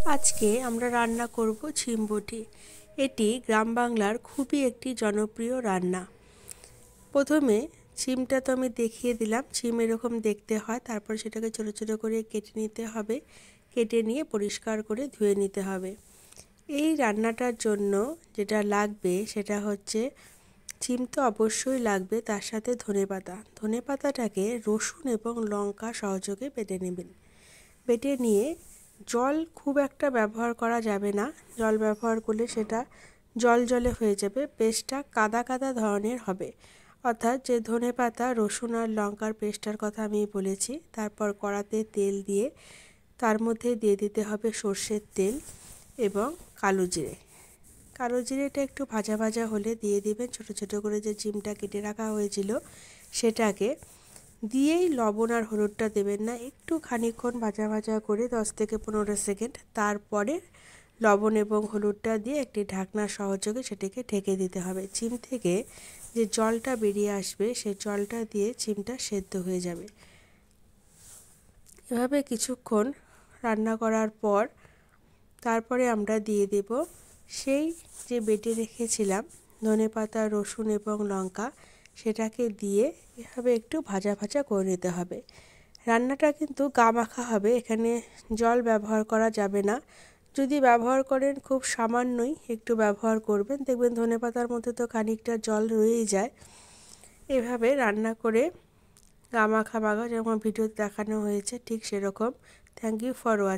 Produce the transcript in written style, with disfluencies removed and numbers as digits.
আজকে আমরা রান্না করব ঝিমবটি। এটি গ্রাম বাংলার খুবই একটি জনপ্রিয় রান্না। প্রথমে ঝিমটা তো আমি দেখিয়ে দিলাম, ঝিম এরকম দেখতে হয়। তারপর সেটাকে ছোটো ছোটো করে কেটে নিতে হবে, কেটে নিয়ে পরিষ্কার করে ধুয়ে নিতে হবে। এই রান্নাটার জন্য যেটা লাগবে সেটা হচ্ছে ঝিম তো অবশ্যই লাগবে, তার সাথে ধনেপাতা। ধনেপাতাটাকে রসুন এবং লঙ্কা সহযোগে বেটে নেবেন। বেটে নিয়ে জল খুব একটা ব্যবহার করা যাবে না, জল ব্যবহার করলে সেটা জল জলে হয়ে যাবে, পেস্টটা কাদা কাদা ধরনের হবে। অর্থাৎ যে ধনেপাতা রসুন আর লঙ্কার পেস্টটার কথা আমি বলেছি। তারপর কড়াতে তেল দিয়ে তার মধ্যে দিয়ে দিতে হবে সর্ষের তেল এবং কালো জিরে। কালো জিরেটা একটু ভাজা ভাজা হলে দিয়ে দিবেন ছোটো ছোটো করে যে ঝিমটা কেটে রাখা হয়েছিল সেটাকে। দিয়েই লবণ আর হলুদটা দেবেন না, একটু খানিকক্ষণ ভাজা ভাজা করে 10 থেকে 15 সেকেন্ড, তারপরে লবণ এবং হলুদটা দিয়ে একটি ঢাকনার সহযোগে সেটাকে ঢেকে দিতে হবে। ঝিম থেকে যে জলটা বেরিয়ে আসবে সেই জলটা দিয়ে ঝিমটা সেদ্ধ হয়ে যাবে। এভাবে কিছুক্ষণ রান্না করার পর তারপরে আমরা দিয়ে দেব সেই যে বেটে রেখেছিলাম ধনেপাতা রসুন এবং লঙ্কা, সেটাকে দিয়ে এভাবে একটু ভাজা ভাজা করে নিতে হবে। রান্নাটা কিন্তু গা মাখা হবে, এখানে জল ব্যবহার করা যাবে না। যদি ব্যবহার করেন খুব সামান্যই একটু ব্যবহার করবেন, দেখবেন ধনেপাতার মধ্যে তো খানিকটা জল রয়েই যায়। এভাবে রান্না করে গা মাখা যেমন ভিডিওতে দেখানো হয়েছে ঠিক সেরকম। Thank you for watching.